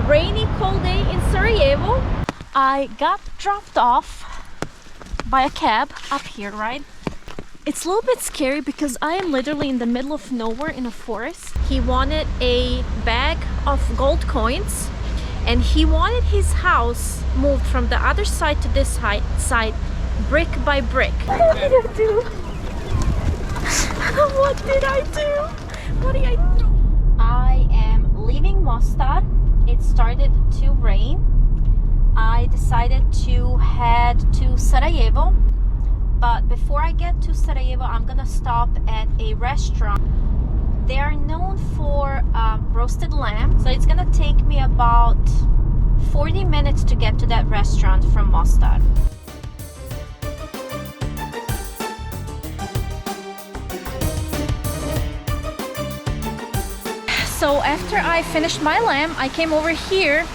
rainy, cold day in Sarajevo. I got dropped off by a cab up here, right? It's a little bit scary because I am literally in the middle of nowhere in a forest. He wanted a bag of gold coins and he wanted his house moved from the other side to this side, brick by brick. What did I do? What did I do? What did I do? I am leaving Mostar. It started to rain. I decided to head to Sarajevo. But before I get to Sarajevo, I'm gonna stop at a restaurant. They are known for roasted lamb. So it's gonna take me about 40 minutes to get to that restaurant from Mostar. So after I finished my lamb, I came over here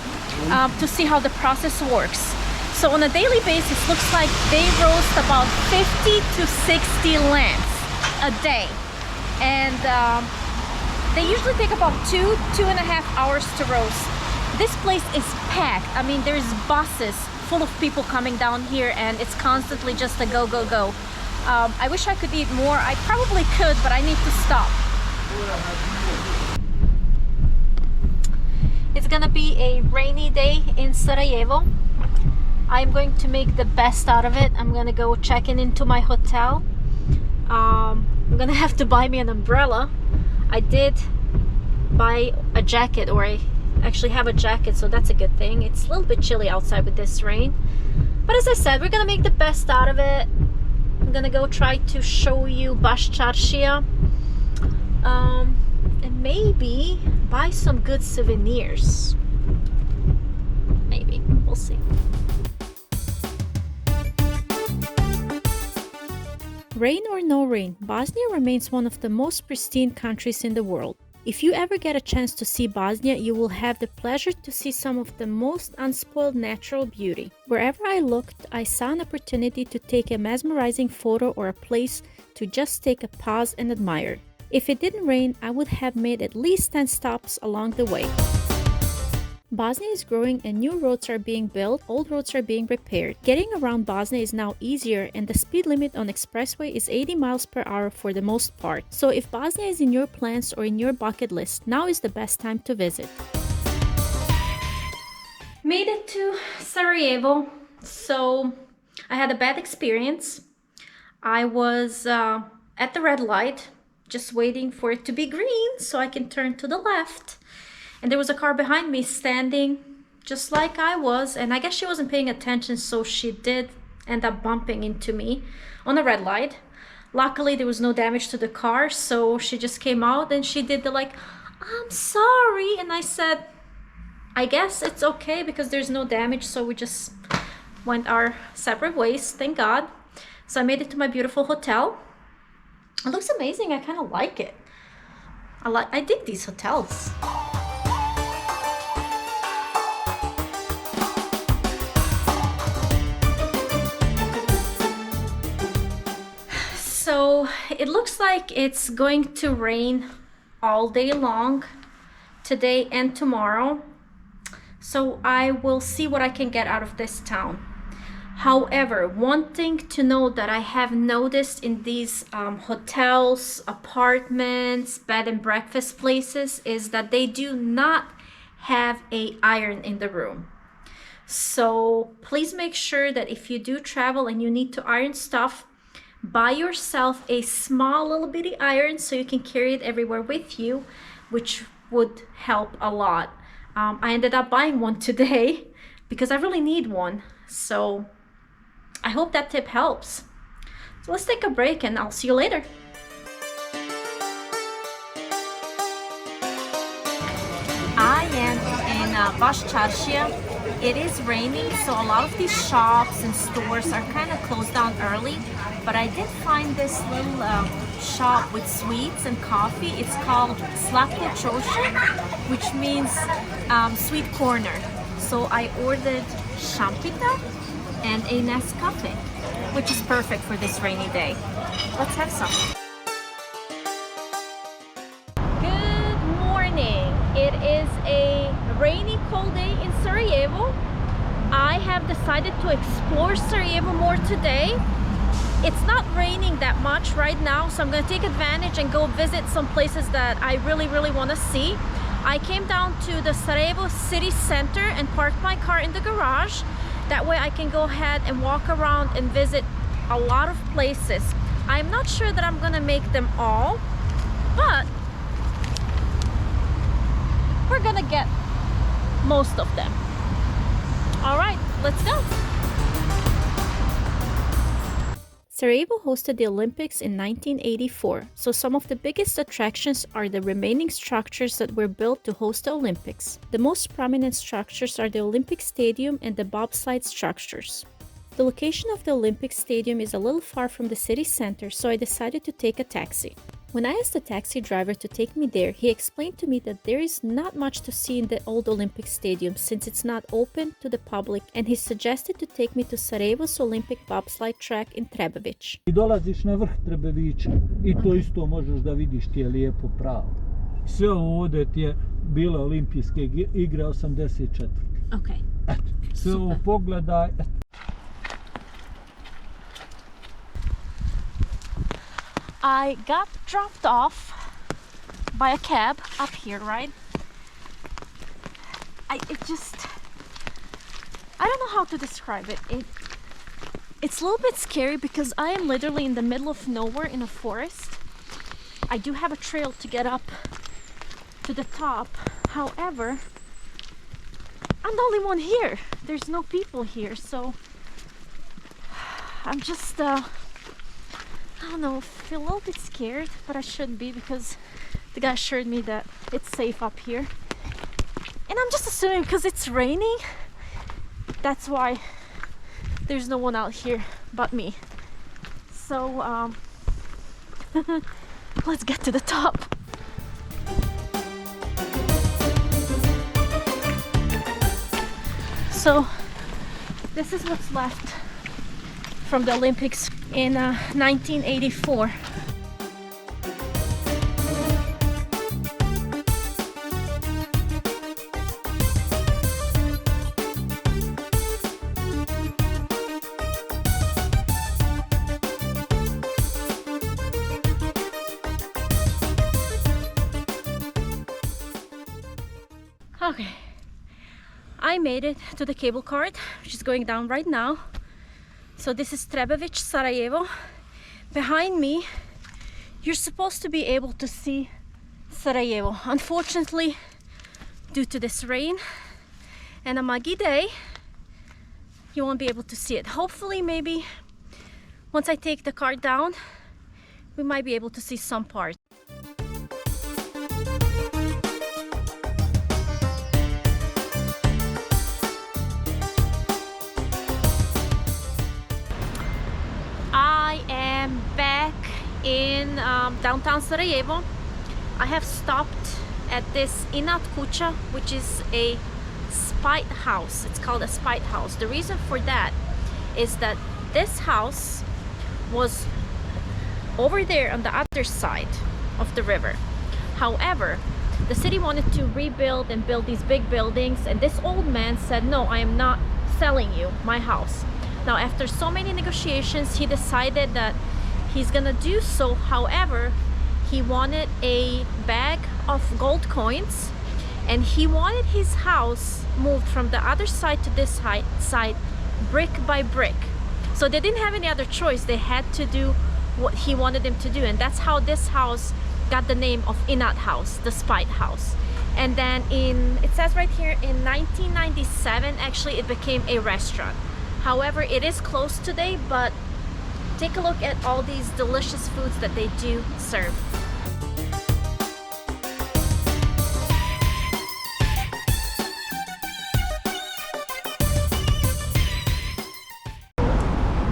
to see how the process works. So on a daily basis, looks like they roast about 50 to 60 lambs a day. And they usually take about 2.5 hours to roast. This place is packed. I mean, there's buses full of people coming down here and it's constantly just a go, go, go. I wish I could eat more. I probably could, but I need to stop. It's gonna be a rainy day in Sarajevo. I'm going to make the best out of it. I'm gonna go check into my hotel. I'm gonna have to buy me an umbrella. I did buy a jacket, or I actually have a jacket, so that's a good thing. It's a little bit chilly outside with this rain. But as I said, we're gonna make the best out of it. I'm gonna go try to show you Baš Čaršija. And maybe buy some good souvenirs. Maybe, we'll see. Rain or no rain, Bosnia remains one of the most pristine countries in the world. If you ever get a chance to see Bosnia, you will have the pleasure to see some of the most unspoiled natural beauty. Wherever I looked, I saw an opportunity to take a mesmerizing photo or a place to just take a pause and admire. If it didn't rain, I would have made at least 10 stops along the way. Bosnia is growing and new roads are being built, old roads are being repaired. Getting around Bosnia is now easier and the speed limit on expressway is 80 miles per hour for the most part. So if Bosnia is in your plans or in your bucket list, now is the best time to visit. Made it to Sarajevo. So I had a bad experience. I was at the red light, just waiting for it to be green so I can turn to the left. And there was a car behind me standing just like I was, and I guess she wasn't paying attention, so she did end up bumping into me on a red light. Luckily there was no damage to the car, so she just came out and she did the like, I'm sorry, and I said, I guess it's okay because there's no damage, so we just went our separate ways, thank God. So I made it to my beautiful hotel. It looks amazing. I kind of like it. I dig these hotels. So it looks like it's going to rain all day long today and tomorrow. So I will see what I can get out of this town. However, one thing to note that I have noticed in these hotels, apartments, bed and breakfast places is that they do not have an iron in the room. So please make sure that if you do travel and you need to iron stuff, buy yourself a small little bitty iron so you can carry it everywhere with you, which would help a lot. I ended up buying one today because I really need one. So I hope that tip helps. So let's take a break and I'll see you later. I am in Baš Čaršija. It is raining, so a lot of these shops and stores are kind of closed down early. But I did find this little shop with sweets and coffee. It's called Slatko Čoši, which means sweet corner. So I ordered šampita and a Nescafe, which is perfect for this rainy day. Let's have some. Good morning. It is a rainy, cold day in Sarajevo. I have decided to explore Sarajevo more today. It's not raining that much right now, so I'm going to take advantage and go visit some places that I really want to see. I came down to the Sarajevo city center and parked my car in the garage. That way I can go ahead and walk around and visit a lot of places. I'm not sure that I'm going to make them all, but we're going to get most of them. All right, let's go. Sarajevo hosted the Olympics in 1984, so some of the biggest attractions are the remaining structures that were built to host the Olympics. The most prominent structures are the Olympic Stadium and the bobslide structures. The location of the Olympic Stadium is a little far from the city center, so I decided to take a taxi. When I asked the taxi driver to take me there, he explained to me that there is not much to see in the old Olympic Stadium since it's not open to the public, and he suggested to take me to Sarajevo's Olympic Bobslide Track in Trebević. I dolaziš na vrh Trebevića i to isto možeš da vidiš, ti je lijepo pravo. Sve ovdje ti je bile olimpijske igre 84. Okay. Eto, sve ovo pogledaj. I got dropped off by a cab up here, right? I don't know how to describe it. It's a little bit scary because I am literally in the middle of nowhere in a forest. I do have a trail to get up to the top. However, I'm the only one here. There's no people here, so I'm just I don't know, feel a little bit scared, but I shouldn't be because the guy assured me that it's safe up here. And I'm just assuming because it's raining, that's why there's no one out here but me. So let's get to the top. So this is what's left from the Olympics in 1984. Okay, I made it to the cable cart, which is going down right now. So this is Trebević, Sarajevo. Behind me, you're supposed to be able to see Sarajevo. Unfortunately, due to this rain and a muggy day, you won't be able to see it. Hopefully, maybe once I take the car down, we might be able to see some parts. I am back in downtown Sarajevo. I have stopped at this Inat House, which is a spite house. It's called a spite house. The reason for that is that this house was over there on the other side of the river. However, the city wanted to rebuild and build these big buildings, and this old man said, no, I am not selling you my house. Now, after so many negotiations, he decided that he's gonna do so. However, he wanted a bag of gold coins, and he wanted his house moved from the other side to this side, brick by brick. So they didn't have any other choice. They had to do what he wanted them to do, and that's how this house got the name of Inat House, the spite house. And then it says right here, in 1997, actually it became a restaurant. However, it is closed today, but take a look at all these delicious foods that they do serve.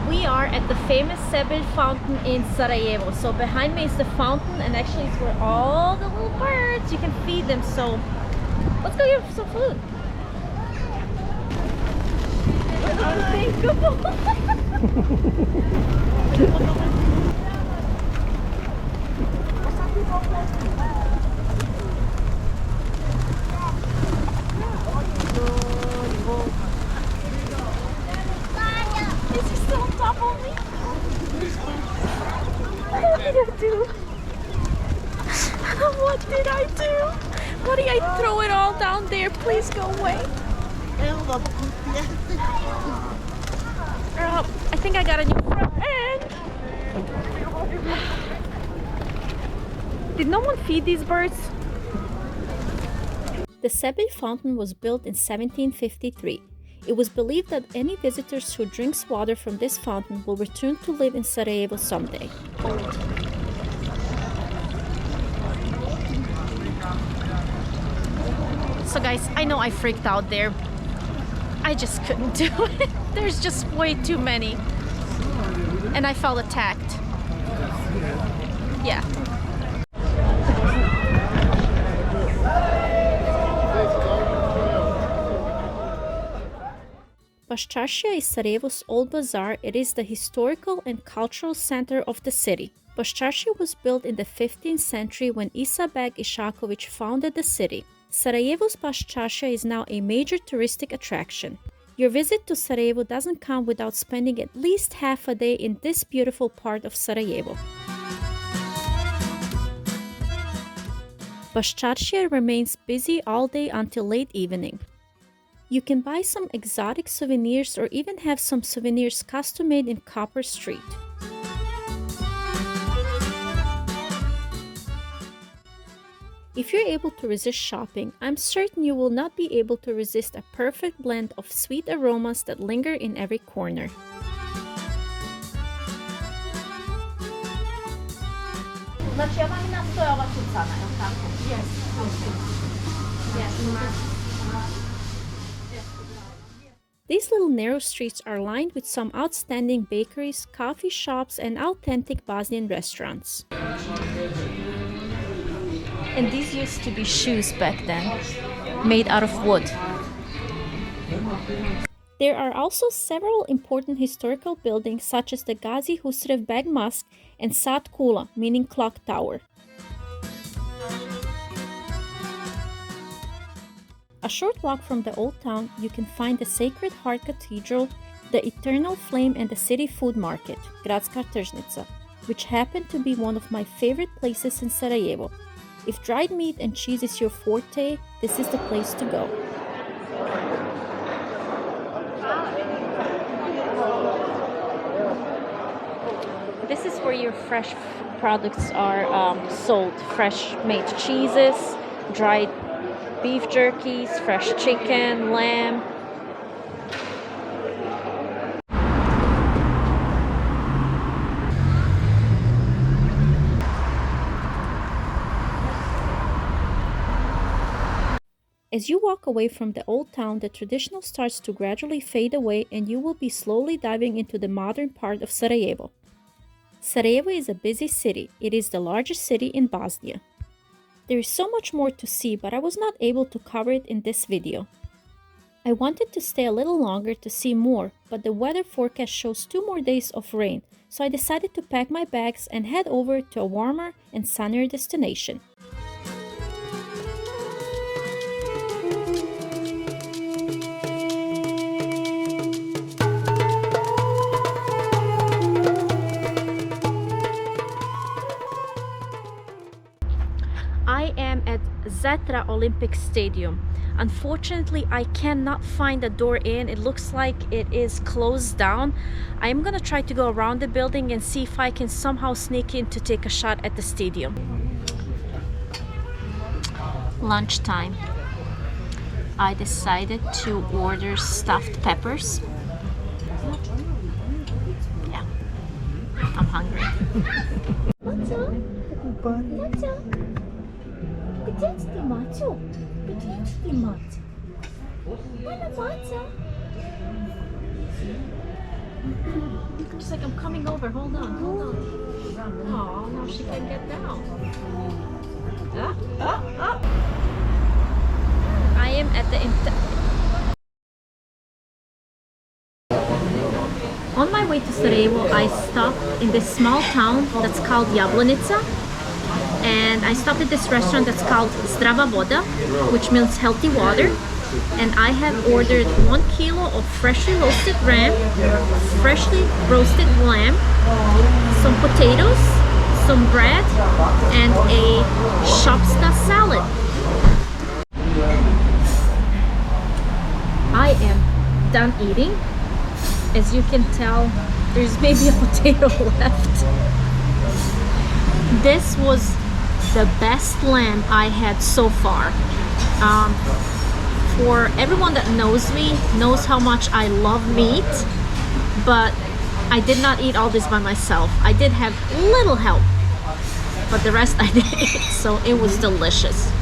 We are at the famous Sepe Fountain in Sarajevo. So behind me is the fountain, and actually it's where all the little birds, you can feed them. So let's go get some food. Unthinkable. What did I do? What did I throw it all down there? Please go away. I think I got a new friend. Did no one feed these birds? The Sepe Fountain was built in 1753. It was believed that any visitors who drinks water from this fountain will return to live in Sarajevo someday. So guys, I know I freaked out there. I just couldn't do it. There's just way too many. And I felt attacked. Yeah. Boscharsha is Sarajevo's old bazaar. It is the historical and cultural center of the city. Boscharsha was built in the 15th century when Isa Beg Ishaković founded the city. Sarajevo's Boscharsha is now a major touristic attraction. Your visit to Sarajevo doesn't come without spending at least half a day in this beautiful part of Sarajevo. Boscharsha remains busy all day until late evening. You can buy some exotic souvenirs or even have some souvenirs custom made in Copper Street. If you're able to resist shopping, I'm certain you will not be able to resist a perfect blend of sweet aromas that linger in every corner. These little narrow streets are lined with some outstanding bakeries, coffee shops, and authentic Bosnian restaurants. And these used to be shoes back then, made out of wood. There are also several important historical buildings such as the Gazi Husrev Beg Mosque and Sat Kula, meaning clock tower. A short walk from the old town, you can find the Sacred Heart Cathedral, the Eternal Flame, and the city food market, Gradska Tržnica, which happen to be one of my favorite places in Sarajevo. If dried meat and cheese is your forte, this is the place to go. This is where your fresh products are sold. Fresh made cheeses, dried beef jerkies, fresh chicken, lamb. As you walk away from the old town, the traditional starts to gradually fade away and you will be slowly diving into the modern part of Sarajevo. Sarajevo is a busy city. It is the largest city in Bosnia. There is so much more to see, but I was not able to cover it in this video. I wanted to stay a little longer to see more, but the weather forecast shows 2 more days of rain, so I decided to pack my bags and head over to a warmer and sunnier destination. I am at Zetra Olympic Stadium. Unfortunately, I cannot find a door in. It looks like it is closed down. I am gonna try to go around the building and see if I can somehow sneak in to take a shot at the stadium. Lunchtime. I decided to order stuffed peppers. Yeah, I'm hungry. What's up? What's up? Gdzie Maciu? Gdzie Maciu? Mana Maciu? She's like, I'm coming over. Hold on, hold on. Oh, now she can get down. I am at the On my way to Sarajevo, I stopped in this small town that's called Jablanica. And I stopped at this restaurant that's called Zdrava Voda, which means healthy water. And I have ordered 1 kilo of freshly roasted lamb, some potatoes, some bread and a shopsta salad. I am done eating. As you can tell, there's maybe a potato left. This was the best lamb I had so far. For everyone that knows me, knows how much I love meat, but I did not eat all this by myself. I did have little help, but the rest I did eat, so it was delicious.